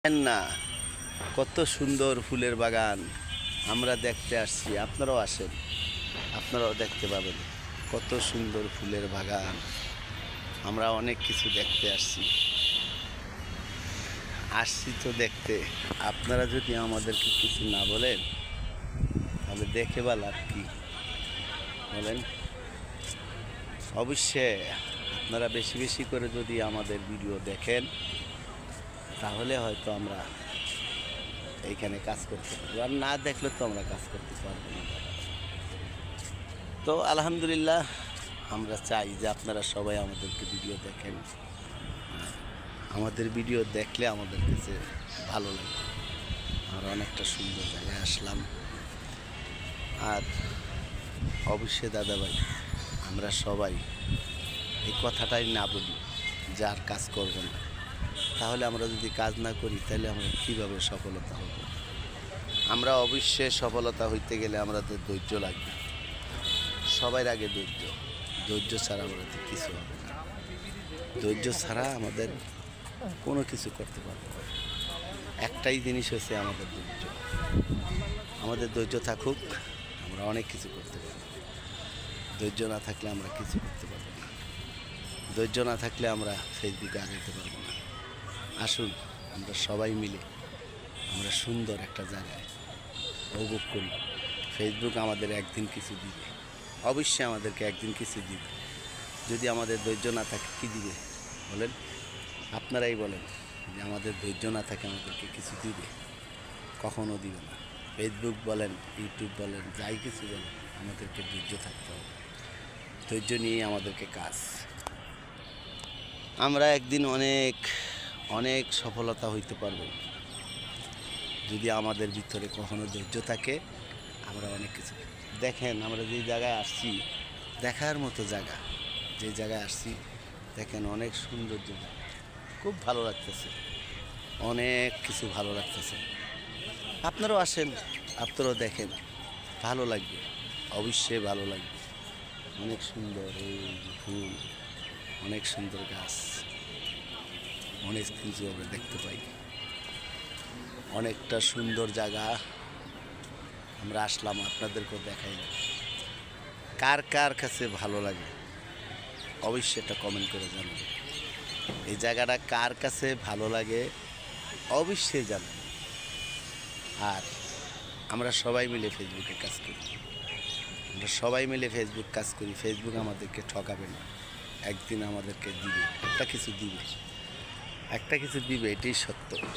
না, কত সুন্দর ফুলের বাগান আমরা দেখতে আসছি। আপনারাও আসেন, আপনারাও দেখতে পাবেন কত সুন্দর ফুলের বাগান। আমরা অনেক কিছু দেখতে আসছি তো দেখতে। আপনারা যদি আমাদেরকে কিছু না বলেন তাহলে দেখে বা লাভ কি বলেন? অবশ্যই আপনারা বেশি বেশি করে যদি আমাদের ভিডিও দেখেন তাহলে হয়তো আমরা এইখানে কাজ করতে পারবো, আর না দেখলে তো আমরা কাজ করতে পারবো না। তো আলহামদুলিল্লাহ, আমরা চাই যে আপনারা সবাই আমাদেরকে ভিডিও দেখেন। আমাদের ভিডিও দেখলে আমাদের কাছে ভালো লাগে। আমরা অনেকটা সুন্দর জায়গায় আসলাম। আর অবশ্যই দাদাভাই, আমরা সবাই এই কথাটাই না বলি যে আর কাজ করব না। তাহলে আমরা যদি কাজ না করি তাহলে আমরা কীভাবে সফলতা হব? আমরা অবশ্যই সফলতা হইতে গেলে আমাদের ধৈর্য লাগবে। সবার আগে ধৈর্য ছাড়া আমাদের কিছু হবে না। ধৈর্য ছাড়া আমাদের কোনো কিছু করতে পারবো না। একটাই জিনিস হচ্ছে আমাদের ধৈর্য। আমাদের ধৈর্য থাকুক, আমরা অনেক কিছু করতে পারবো। ধৈর্য না থাকলে আমরা কিছু করতে পারবো না। ধৈর্য না থাকলে আমরা ফেসবুকে আগাইতে পারবো না। আসুন আমরা সবাই মিলে আমরা সুন্দর একটা জায়গায় উপভোগ করি। ফেসবুক আমাদের একদিন কিছু দিবে, অবশ্যই আমাদেরকে একদিন কিছু দিবে। যদি আমাদের ধৈর্য না থাকে কী দিবে বলেন? আপনারাই বলেন যে আমাদের ধৈর্য না থাকে আমাদেরকে কিছু দিবে? কখনো দিবে না। ফেসবুক বলেন, ইউটিউব বলেন, যাই কিছু বলেন, আমাদেরকে ধৈর্য থাকতে হবে। ধৈর্য নিয়েই আমাদেরকে কাজ। আমরা একদিন অনেক অনেক সফলতা হইতে পারবো যদি আমাদের ভিতরে কখনো ধৈর্য থাকে। আমরা অনেক কিছু দেখেন, আমরা যে জায়গায় আসছি দেখার মতো জায়গা, যে জায়গায় আসছি দেখেন অনেক সৌন্দর্য, খুব ভালো লাগতেছে, অনেক কিছু ভালো লাগতেছে। আপনারাও আসেন, আপনারাও দেখেন, ভালো লাগবে, অবশ্যই ভালো লাগবে। অনেক সুন্দর এই ফুল, অনেক সুন্দর গাছ, অনেক কিছু আমরা দেখতে পাই। অনেকটা সুন্দর জায়গা আমরা আসলাম, আপনাদেরকেও দেখাইলাম। কার কার কাছে ভালো লাগে অবশ্যই এটা কমেন্ট করে জানাবেন। এই জায়গাটা কার কাছে ভালো লাগে অবশ্যই জানাবেন। আর আমরা সবাই মিলে ফেসবুকে কাজ করি, আমরা সবাই মিলে ফেসবুক কাজ করি। ফেসবুক আমাদেরকে ঠকাবে না, একদিন আমাদেরকে দিবে, একটা কিছু দিবে, একটা কিছু দিবে, এটাই সত্য।